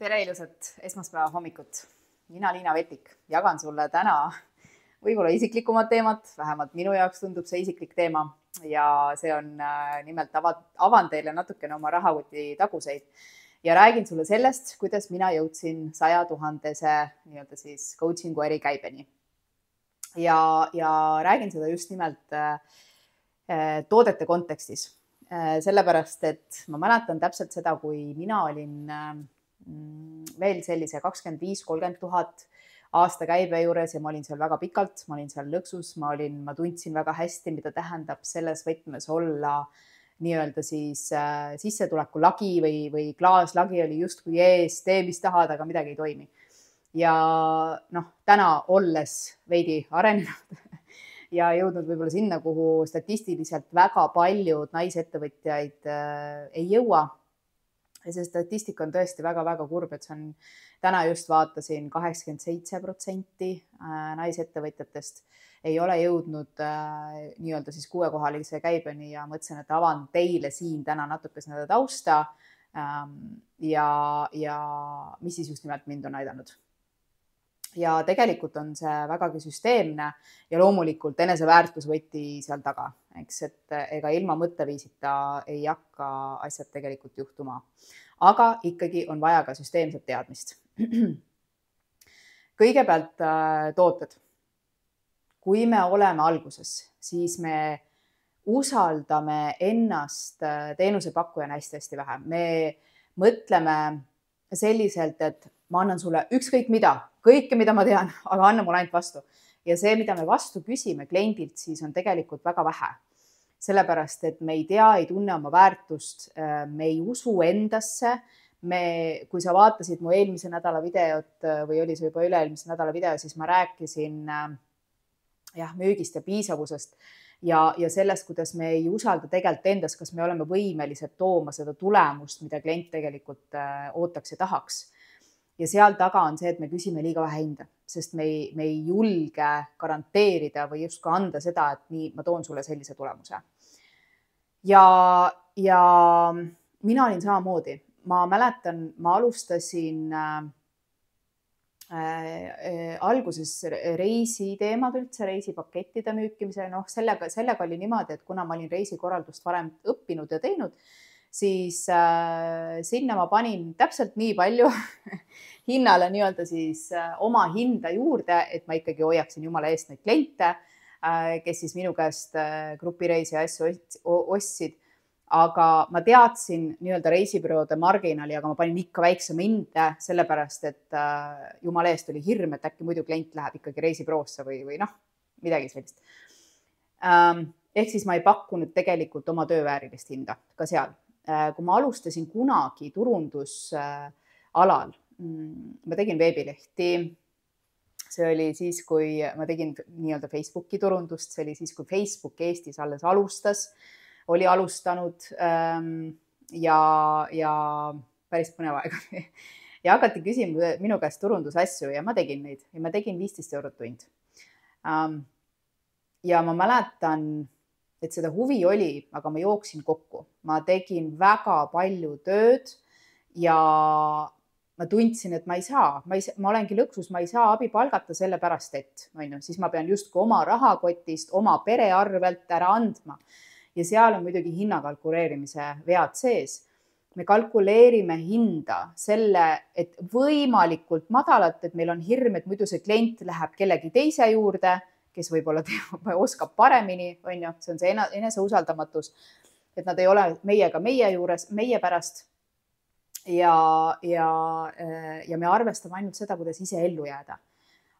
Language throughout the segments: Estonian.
Tere ilusat esmaspäeva hommikut. Mina Liina Vetik jagan sulle täna võib-olla isiklikumat teemat, vähemalt minu jaoks tundub see isiklik teema ja see on nimelt avan teile natukene oma rahakoti taguseid ja räägin sulle sellest, kuidas mina jõudsin 100 000-se nii-öelda siis coachingu ärikäibeni. Ja räägin seda just nimelt toodete kontekstis. Sellepärast, et ma mäletan täpselt seda, kui mina olin veel sellise 25-30 000 aasta käibe juures ja ma olin seal väga pikalt, ma olin seal lõksus, ma tundsin väga hästi, mida tähendab selles võtmes olla nii-öelda siis sissetuleku lagi või klaaslagi oli justkui ees, tee mis tahad, aga midagi ei toimi. Ja täna olles veidi arenenud ja jõudnud võib-olla sinna, kuhu statistiliselt väga paljud naisettevõtjaid ei jõua. Ja see statistika on tõesti väga-väga kurb, et see on, täna just vaatasin 87% naisettevõtjatest ei ole jõudnud nii-öelda siis 6-kohalise käibeni ja mõtlesin, et avan teile siin täna natuke seda tausta ja mis siis just nimelt mind on aidanud. Ja tegelikult on see vägagi süsteemne ja loomulikult eneseväärtusvõti seal taga, eks, et ega ilma mõtteviisita ei hakka asjad tegelikult juhtuma. Aga ikkagi on vaja ka süsteemset teadmist. Kõigepealt tooted. Kui me oleme alguses, siis me usaldame ennast teenusepakkujana hästi-hästi vähe. Me mõtleme selliselt, et ma annan sulle ükskõik mida, kõike, mida ma tean, aga anna mulle ainult vastu. Ja see, mida me vastu küsime kliendilt, siis on tegelikult väga vähe. Sellepärast, et me ei tea, ei tunne oma väärtust, me ei usu endasse. Kui sa vaatasid mu eelmise nädala videot või oli see juba üle-eelmise nädala video, siis ma rääkisin müügist ja piisavusest ja sellest, kuidas me ei usalda tegelikult endas, kas me oleme võimelised tooma seda tulemust, mida klient tegelikult ootaks ja tahaks. Ja seal taga on see, et me küsime liiga vähe hinda, sest me ei julge garanteerida või just ka anda seda, et nii, ma toon sulle sellise tulemuse. Ja mina olin samamoodi. Ma mäletan, ma alustasin alguses reisiteemad üldse, reisipakettide müükimise. Sellega oli niimoodi, et kuna ma olin reisikorraldust varem õppinud ja teinud, siis sinna ma panin täpselt nii palju hinnale nii-öelda siis oma hinda juurde, et ma ikkagi hoiaksin jumala eest neid kliente, kes siis minu käest grupireisi asju ostsid. Aga ma teadsin nii-öelda reisibüroode marginali, aga ma panin ikka väiksema hinde, sellepärast, et jumala eest oli hirm, et äkki muidu klient läheb ikkagi reisibüroosse või midagi sellist. Ehk siis ma ei pakkunud tegelikult oma tööväärilist hinda ka seal. Kui ma alustasin kunagi turundusalal, ma tegin veebilehti, see oli siis, kui ma tegin nii-öelda Facebooki turundust, see oli siis, kui Facebook Eestis alles oli alustanud ja päris põnev aeg. Ja hakati küsima minu käest turundusasju ja ma tegin neid ja ma tegin 15 eurot tund. Ja ma mäletan, et seda huvi oli, aga ma jooksin kokku. Ma tegin väga palju tööd ja ma tundsin, et ma ei saa. Ma olengi lõksus, ma ei saa abi palgata selle pärast, et siis ma pean justkui oma rahakotist, oma pere arvelt ära andma. Ja seal on muidugi hinnakalkuleerimise vead sees. Me kalkuleerime hinda selle, et võimalikult madalat, et meil on hirm, et muidu see klient läheb kellegi teise juurde, kes võib-olla oskab paremini, see on see eneseusaldamatus, et nad ei ole meiega meie juures, meie pärast ja me arvestame ainult seda, kuidas ise ellu jääda.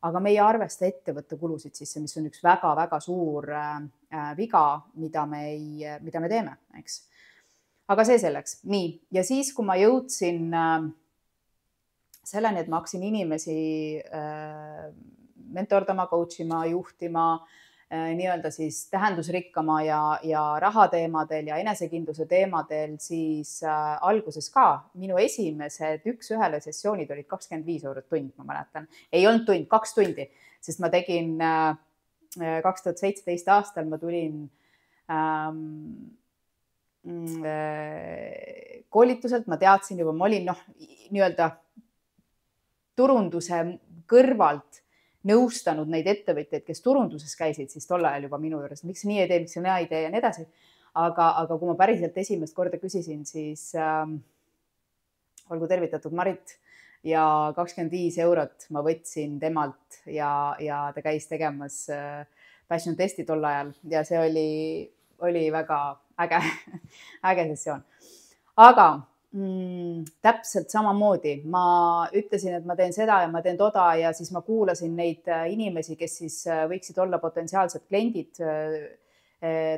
Aga me ei arvesta ettevõtte kulusid sisse, mis on üks väga-väga suur viga, mida me teeme, eks. Aga see selleks. Nii. Ja siis, kui ma jõudsin selleni, et ma hakkasin inimesi mentordama, coachima, juhtima, nii-öelda siis tähendusrikkama ja rahateemadel ja enesekindluse teemadel, siis alguses ka minu esimesed 1-1 sessioonid olid 25 eurot tund, ma mäletan. Ei olnud tund, 2 tundi, sest ma tegin 2017 aastal, ma tulin koolituselt, ma teadsin juba, ma olin nii-öelda turunduse kõrvalt nõustanud neid ettevõtjaid, kes turunduses käisid, siis tol ajal juba minu juures, miks nii ei tee, miks nii ei tee ja nii edasi. Aga kui ma päriselt esimest korda küsisin, siis olgu tervitatud Marit ja 25 eurot ma võtsin temalt ja ta käis tegemas passion testi tol ajal ja see oli väga äge sessioon. Aga täpselt samamoodi ma ütlesin, et ma teen seda ja ma teen toda ja siis ma kuulasin neid inimesi, kes siis võiksid olla potentsiaalsed kliendid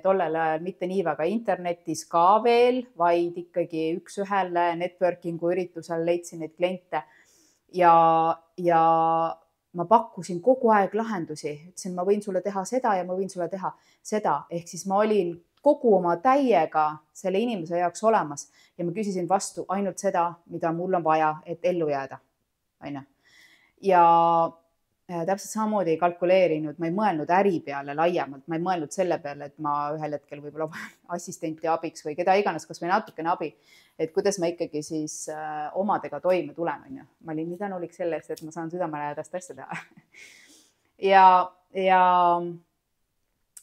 tollel ajal mitte nii väga internetis ka veel, vaid ikkagi üks-ühele networkingu üritusel leidsin neid kliente ja ma pakkusin kogu aeg lahendusi. Ütlesin, ma võin sulle teha seda ja ma võin sulle teha seda. Ehk siis ma olin kogu oma täiega selle inimese jaoks olemas ja ma küsisin vastu ainult seda, mida mul on vaja, et ellu jääda. Ja täpselt samamoodi ei kalkuleerinud, ma ei mõelnud äri peale laiemalt, ma ei mõelnud selle peale, et ma ühel hetkel võib-olla assistenti abiks või keda iganes, kas või natukene abi, et kuidas ma ikkagi siis omadega toime tulen. Ma olin nii tänulik selle eest, et ma saan südamelähedast asja teha.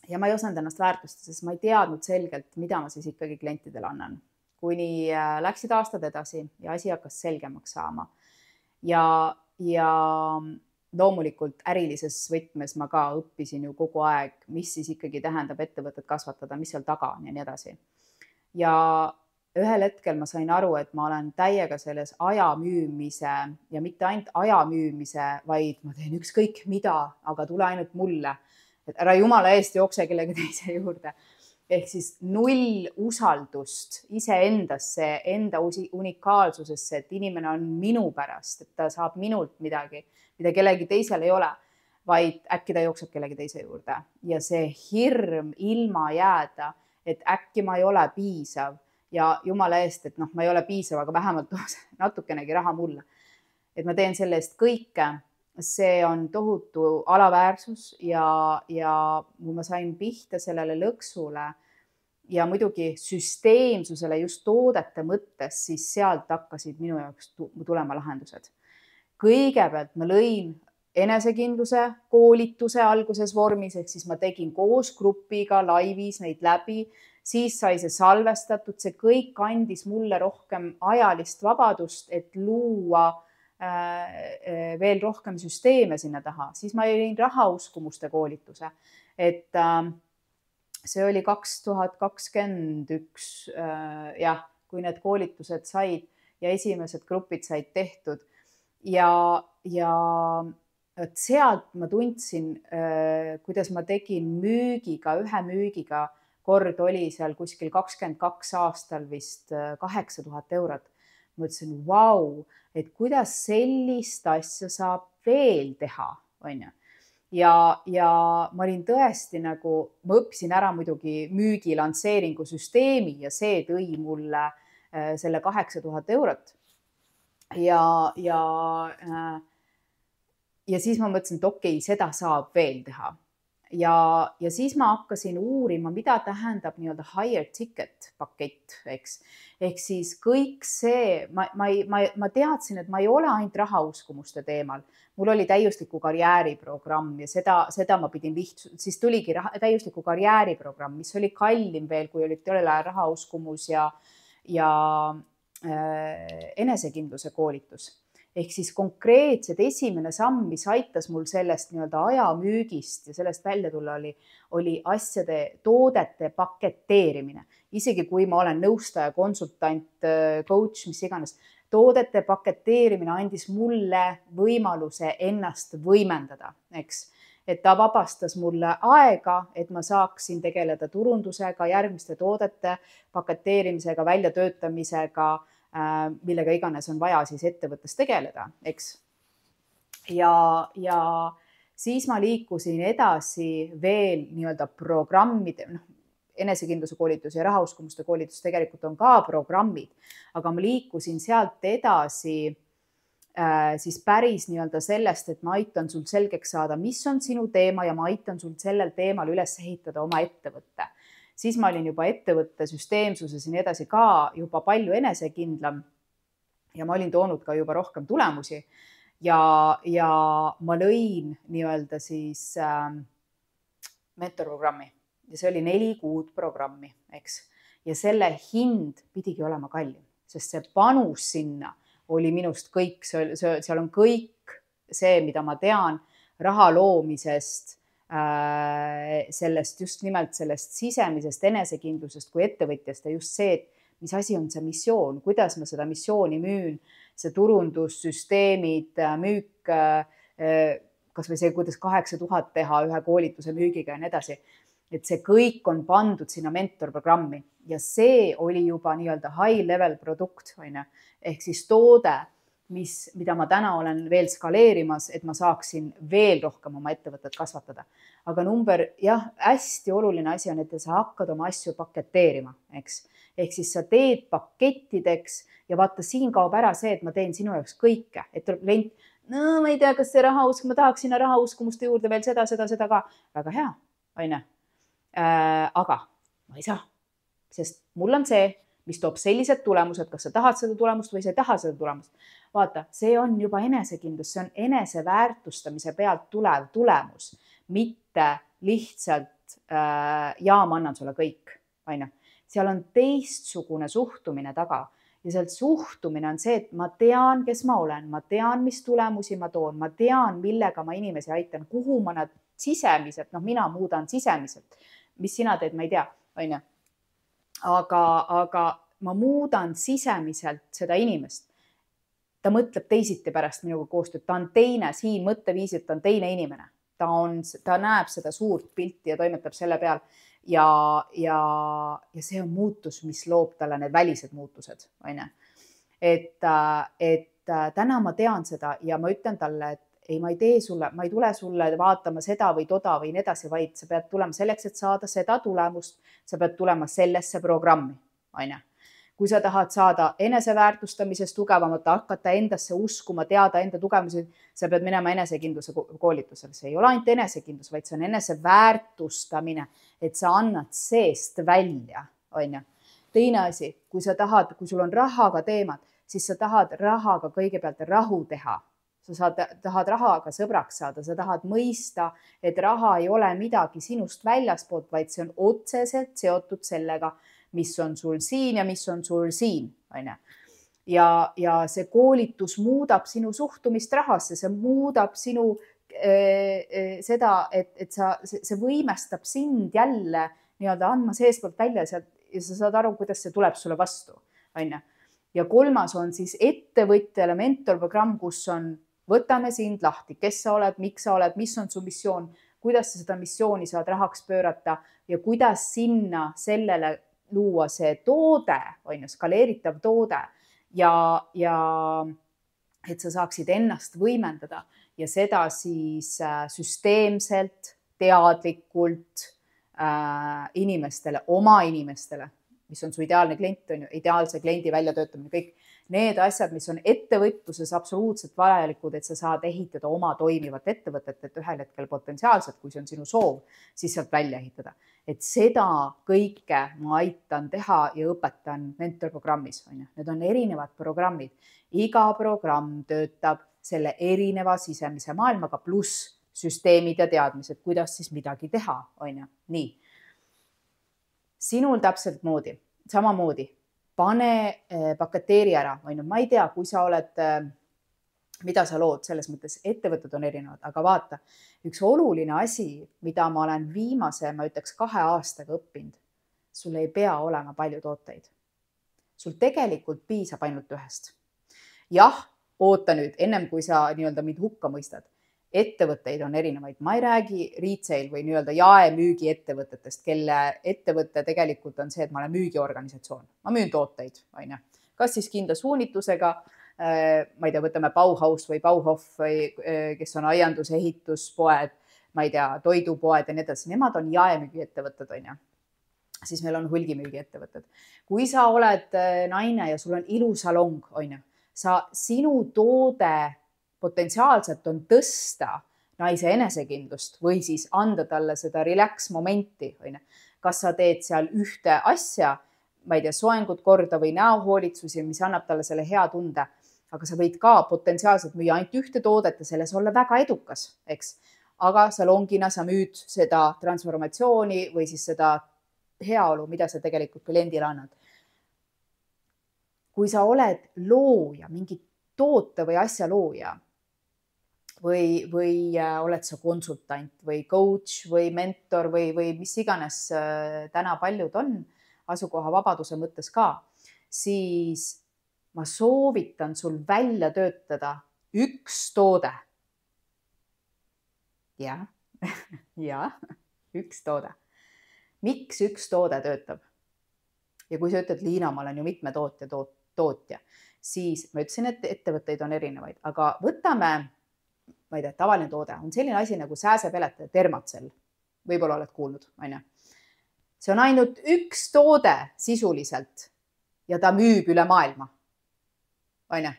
Ja ma ei osanud ennast väärtustada, sest ma ei teadnud selgelt, mida ma siis ikkagi klientidele annan. Kuni läksid aastad edasi ja asi hakkas selgemaks saama. Ja loomulikult ärilises võtmes ma ka õppisin ju kogu aeg, mis siis ikkagi tähendab ettevõtet kasvatada, mis seal taga on ja nii edasi. Ja ühel hetkel ma sain aru, et ma olen täiega selles aja müümise ja mitte ainult aja müümise, vaid ma teen ükskõik mida, aga tule ainult mulle. Et ära jumala eest jookse kellegi teise juurde. Ehk siis null usaldust iseendasse, enda unikaalsusesse, et inimene on minu pärast, et ta saab minult midagi, mida kellegi teisel ei ole, vaid äkki ta jookseb kellegi teise juurde. Ja see hirm ilma jääda, et äkki ma ei ole piisav ja jumala eest, et ma ei ole piisav, aga vähemalt natukenegi raha mulle. Et ma teen selle eest kõike. See on tohutu alaväärsus ja kui ma sain pihta sellele lõksule ja muidugi süsteemsusele just toodete mõttes, siis sealt hakkasid minu jaoks tulema lahendused. Kõigepealt ma lõin enesekindluse koolituse alguses vormis, ehk siis ma tegin koos grupiga laivis neid läbi, siis sai see salvestatud, see kõik andis mulle rohkem ajalist vabadust, et luua veel rohkem süsteeme sinna taha. Siis ma jõin rahauskumuste koolituse, et see oli 2021, kui need koolitused said ja esimesed grupid said tehtud ja sealt ma tundsin, kuidas ma tegin müügiga, ühe müügiga kord oli seal kuskil 22 aastal vist 8000 eurot. Ma ütlesin, vau, et kuidas sellist asja saab veel teha, on ju. Ja ma olin tõesti nagu, ma õppisin ära muidugi müügi lansseeringu süsteemi ja see tõi mulle selle 8000 eurot. Ja siis ma mõtlesin, et okei, seda saab veel teha. Ja siis ma hakkasin uurima, mida tähendab nii-öelda higher ticket pakett, eks. Ehk siis kõik see, ma teadsin, et ma ei ole ainult rahauskumuste teemal. Mul oli täiusliku karjääriprogramm ja seda ma pidin siis tuligi täiusliku karjääriprogramm, mis oli kallim veel, kui oli rahauskumus ja enesekindluse koolitus. Ehk siis konkreetselt esimene samm, mis aitas mul sellest nii-öelda ajamüügist ja sellest välja tulla, oli asjade, toodete paketeerimine. Isegi kui ma olen nõustaja, konsultant, coach, mis iganes, toodete paketeerimine andis mulle võimaluse ennast võimendada, eks. Et ta vabastas mulle aega, et ma saaksin tegeleda turundusega, järgmiste toodete paketeerimisega, väljatöötamisega, millega iganes on vaja siis ettevõttes tegeleda, eks. Ja siis ma liikusin edasi veel nii-öelda programmide, enesekindluse koolitus ja rahauskumuste koolitus tegelikult on ka programmid, aga ma liikusin sealt edasi siis päris nii-öelda sellest, et ma aitan sul selgeks saada, mis on sinu teema ja ma aitan sul sellel teemal üles ehitada oma ettevõtte. Siis ma olin juba ettevõtte süsteemsuses ja nii edasi ka juba palju enesekindlam ja ma olin toonud ka juba rohkem tulemusi. ja ma lõin nii-öelda siis mentorprogrammi ja see oli 4 kuud programmi, eks. Ja selle hind pidigi olema kallim, sest see panus sinna oli minust kõik, seal on kõik see, mida ma tean raha loomisest, sellest just nimelt sellest sisemisest enesekindlusest kui ettevõtjast ja just see, et mis asi on see missioon, kuidas ma seda missiooni müün, see turundussüsteemid, müük, kas või see, kuidas 8000 teha ühe koolituse müügiga ja nii edasi. Et see kõik on pandud sinna mentorprogrammi ja see oli juba nii-öelda high level produkt, ehk siis toode, mida ma täna olen veel skaleerimas, et ma saaksin veel rohkem oma ettevõtet kasvatada. Aga hästi oluline asi on, et sa hakkad oma asju paketeerima, eks. Ehk siis sa teed pakettideks ja vaata, siin kaob ära see, et ma teen sinu jaoks kõike, et tuleb klient, no ma ei tea, kas see ma tahaks sinna rahauskumuste juurde veel seda ka. Väga hea, aga ma ei saa, sest mul on see, mis toob sellised tulemused, kas sa tahad seda tulemust või sa ei taha seda tulemust. Vaata, see on juba enesekindlus, see on eneseväärtustamise pealt tulev tulemus, mitte lihtsalt ma annan sulle kõik. Seal on teistsugune suhtumine taga ja sealt suhtumine on see, et ma tean, kes ma olen, ma tean, mis tulemusi ma toon, ma tean, millega ma inimesi aitan, kuhu ma nad sisemiselt, mina muudan sisemiselt, mis sina teed, ma ei tea, aga ma muudan sisemiselt seda inimest. Ta mõtleb teisiti pärast minuga koostööd, ta on teine siin mõtteviisilt, ta on teine inimene. Ta näeb seda suurt pilti ja toimetab selle peal ja see on muutus, mis loob talle need välised muutused. Et täna ma tean seda ja ma ütlen talle, et ei, ma ei tule sulle vaatama seda või toda või nii edasi, vaid sa pead tulema selleks, et saada seda tulemust, sa pead tulema sellesse programmi. Kui sa tahad saada eneseväärtustamisest tugevamat, hakata endasse uskuma, teada enda tugevusi, sa pead minema enesekindluse koolitusele. See ei ole ainult enesekindlus, vaid see on eneseväärtustamine, et sa annad seest välja. Teine asi, kui sul on rahaga teemad, siis sa tahad rahaga kõigepealt rahu teha. Sa tahad rahaga sõbraks saada, sa tahad mõista, et raha ei ole midagi sinust väljaspoolt, vaid see on otseselt seotud sellega, mis on sul siin ja mis on sul siin. Ja see koolitus muudab sinu suhtumist rahasse, see muudab sinu seda, et see võimestab sind jälle nii-öelda andma seestpoolt välja ja sa saad aru, kuidas see tuleb sulle vastu. Ja kolmas on siis ettevõtjale mentorprogramm, kus on võtame sind lahti, kes sa oled, miks sa oled, mis on su missioon, kuidas sa seda missiooni saad rahaks pöörata ja kuidas sinna sellele luua see toode, skaleeritav toode ja et sa saaksid ennast võimendada ja seda siis süsteemselt, teadlikult inimestele, oma inimestele, mis on su ideaalne klient, ideaalse kliendi väljatöötamine, kõik need asjad, mis on ettevõtluses absoluutselt vajalikud, et sa saad ehitada oma toimivat ettevõtet, et ühel hetkel potentsiaalselt, kui see on sinu soov, siis sealt välja ehitada. Et seda kõike ma aitan teha ja õpetan mentorprogrammis. Need on erinevad programmid. Iga programm töötab selle erineva sisemise maailmaga pluss süsteemid ja teadmised, kuidas siis midagi teha. Nii. Sinul täpselt samamoodi. Pane paketeeri ära. Ma ei tea, kui sa oled, mida sa lood, selles mõttes ettevõtted on erinevad, aga vaata, üks oluline asi, mida ma olen viimase, ma ütleks 2 aastaga õppinud, sul ei pea olema palju tooteid. Sul tegelikult piisab ainult ühest. Jah, oota nüüd, ennem kui sa nii-öelda mind hukka mõistad, ettevõtteid on erinevaid. Ma ei räägi retail või nii-öelda jaemüügi ettevõtetest, kelle ettevõte tegelikult on see, et ma olen müügiorganisatsioon. Ma müün tooteid, kas siis kindla suunitusega, ma ei tea, võtame Bauhaus või Bauhof või kes on aiandus, ehituspoed, ma ei tea, toidupoed ja nii edasi. Nemad on jaemüügiettevõtted, siis meil on hulgimüügiettevõtted. Kui sa oled naine ja sul on ilusalong, sinu toode potentsiaalselt on tõsta naise enesekindlust või siis anda talle seda relax momenti. Kas sa teed seal ühte asja, ma ei tea, soengut korda või näohoolitsusi, mis annab talle selle hea tunde. aga sa võid ka potentsiaalselt müüa ainult ühte toodet ja selles olla väga edukas, eks. Aga salongina sa müüd seda transformatsiooni või siis seda heaolu, mida sa tegelikult kliendile annad. Kui sa oled looja, mingi toote või asja looja või oled sa konsultant või coach või mentor või mis iganes täna paljud on asukohavabaduse mõttes ka, siis ma soovitan sul välja töötada üks toode. Ja, üks toode. Miks üks toode töötab? Ja kui sa ütled, Liina, ma olen ju mitme tootja, siis ma ütlesin, et ettevõtteid on erinevaid, aga võtame, ma ei tea, tavaline toode on selline asi nagu sääsepeletaja Dermacell. Võib-olla oled kuulnud, on ju. See on ainult üks toode sisuliselt ja ta müüb üle maailma. On ju?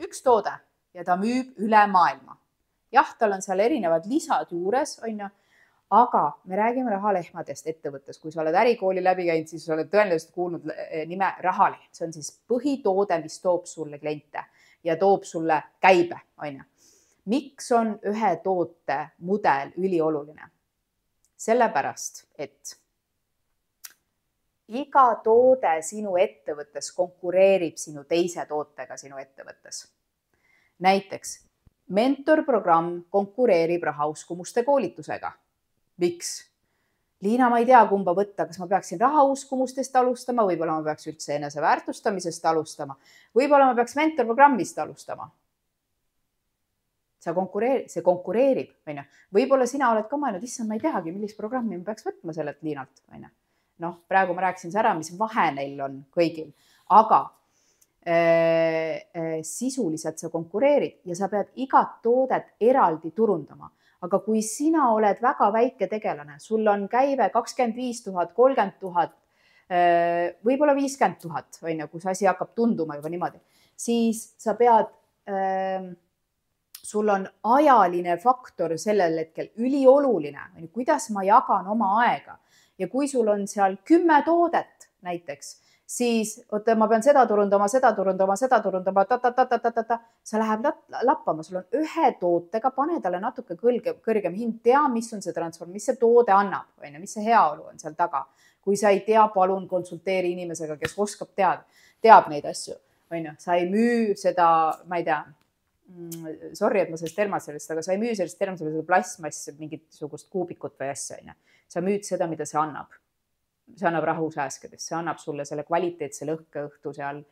Üks toode ja ta müüb üle maailma. Jah, tal on seal erinevad lisad juures, on ju, aga me räägime rahalehmadest ettevõttes. Kui sa oled ärikooli läbi käinud, siis sa oled tõenäoliselt kuulnud nime rahalehm. See on siis põhitoode, mis toob sulle kliente ja toob sulle käibe, on ju. Miks on ühe toote mudel ülioluline? Sellepärast, et iga toode sinu ettevõttes konkureerib sinu teise tootega sinu ettevõttes. Näiteks mentorprogramm konkureerib rahauskumuste koolitusega. Miks? Liina, ma ei tea, kumba võtta, kas ma peaksin rahauskumustest alustama, võib-olla ma peaks üldse eneseväärtustamisest alustama, võib-olla ma peaks mentorprogrammist alustama. See konkureerib, on ju. Võib-olla sina oled ka mõelnud, issand, ma ei teagi, millist programmi ma peaks võtma sellelt Liinalt, on ju. Noh, praegu ma rääkisin ära, mis vahe neil on kõigil, aga sisuliselt sa konkureerid ja sa pead igat toodet eraldi turundama. Aga kui sina oled väga väike tegelane, sul on käive 25 000, 30 000, võib-olla 50 000, on ju, kus asi hakkab tunduma juba niimoodi, siis sa pead, sul on ajaline faktor sellel hetkel ülioluline, kuidas ma jagan oma aega. Ja kui sul on seal 10 toodet näiteks, siis ma pean seda turundama, sa läheb lappama, sul on ühe tootega, pane talle natuke kõrgem hind, tea, mis on see transform, mis see toode annab, mis see heaolu on seal taga. Kui sa ei tea, palun konsulteeri inimesega, kes oskab teab neid asju. Sa ei müü seda, ma ei tea, sorry, et ma sellest Dermacellist, aga sa ei müü sellest Dermacellist plastmass, mingisugust kuubikut või asja. Sa müüd seda, mida see annab. See annab rahu sääskedes, see annab sulle selle kvaliteetse lõhkeõhtu seal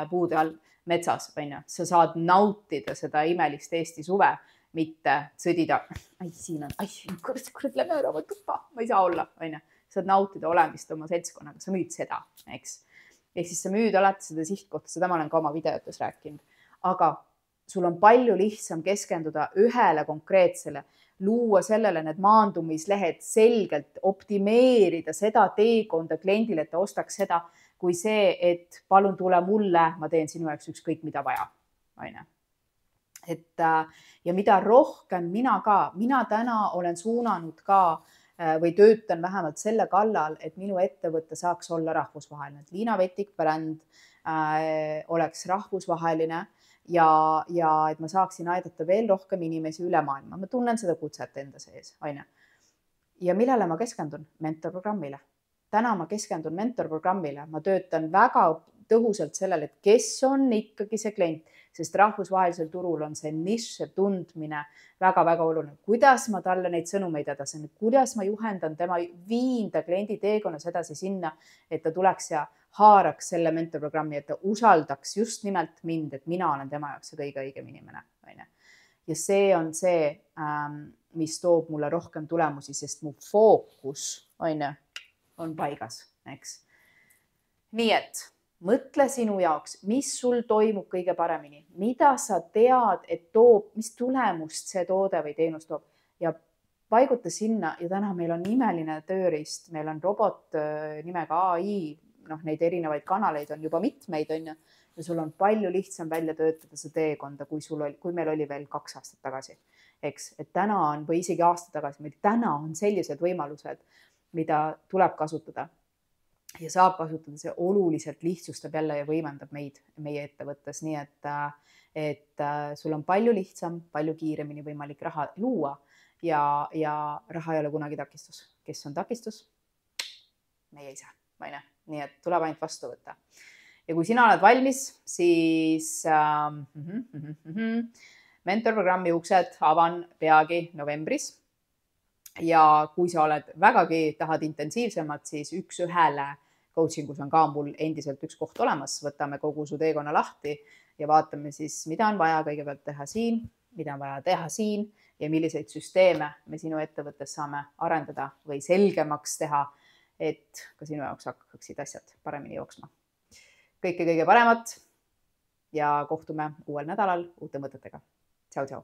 puude all metsas. Sa saad nautida seda imelist Eesti suve, mitte sõdida. Siin on, kurat läbi ära oma tuppa, ma ei saa olla. Saad nautida olemist oma seltskonnaga, sa müüd seda, eks. Ehk siis sa müüd alati seda sihtkohta, seda ma olen ka oma videotes rääkinud. Aga sul on palju lihtsam keskenduda ühele konkreetsele, luua sellele need maandumislehed selgelt, optimeerida seda teekonda kliendile, et ta ostaks seda, kui see, et palun tule mulle, ma teen sinu jaoks ükskõik mida vaja. Ja mida rohkem mina täna olen suunanud ka või töötan vähemalt selle kallal, et minu ettevõte saaks olla rahvusvaheline. Liina Vetik bränd oleks rahvusvaheline ja et ma saaksin aidata veel rohkem inimesi üle maailma. Ma tunnen seda kutset enda sees. Ja millele ma keskendun? Mentorprogrammile. Täna ma keskendun mentorprogrammile. Ma töötan väga tõhusalt sellele, et kes on ikkagi see klient, sest rahvusvahelisel turul on see nišš, see tundmine väga-väga oluline. Kuidas ma talle neid sõnumeid edasin, kuidas ma juhendan tema, viin ta kliendi teekonnas edasi sinna, et ta tuleks ja haaraks selle mentorprogrammi, et ta usaldaks just nimelt mind, et mina olen tema jaoks see kõige õigem inimene. Ja see on see, mis toob mulle rohkem tulemusi, sest mu fookus on paigas, eks. Nii et mõtle sinu jaoks, mis sul toimub kõige paremini, mida sa tead, et toob, mis tulemust see toode või teenus toob ja paiguta sinna. Ja täna meil on imeline tööriist, meil on robot nimega AI, neid erinevaid kanaleid on juba mitmeid, ja sul on palju lihtsam välja töötada see teekonda, kui meil oli veel 2 aastat tagasi. Eks, et täna on, või isegi aasta tagasi, meil täna on sellised võimalused, mida tuleb kasutada. ja saab kasutada, see oluliselt lihtsustab jälle ja võimendab meid meie ettevõttes, nii et sul on palju lihtsam, palju kiiremini võimalik raha luua ja raha ei ole kunagi takistus. Kes on takistus? Meie ise, vaine. Nii et tuleb ainult vastu võtta. Ja kui sina oled valmis, siis mentorprogrammi uksed avan peagi novembris. Ja kui sa oled vägagi tahad intensiivsemat, siis 1-1 coachingus on ka mul endiselt üks koht olemas. Võtame kogu su teekonna lahti ja vaatame siis, mida on vaja kõigepealt teha siin, mida on vaja teha siin ja milliseid süsteeme me sinu ettevõttes saame arendada või selgemaks teha, et ka sinu jaoks hakkaksid asjad paremini jooksma. Kõike kõige paremat ja kohtume uuel nädalal uute mõtetega. Tšau, tšau!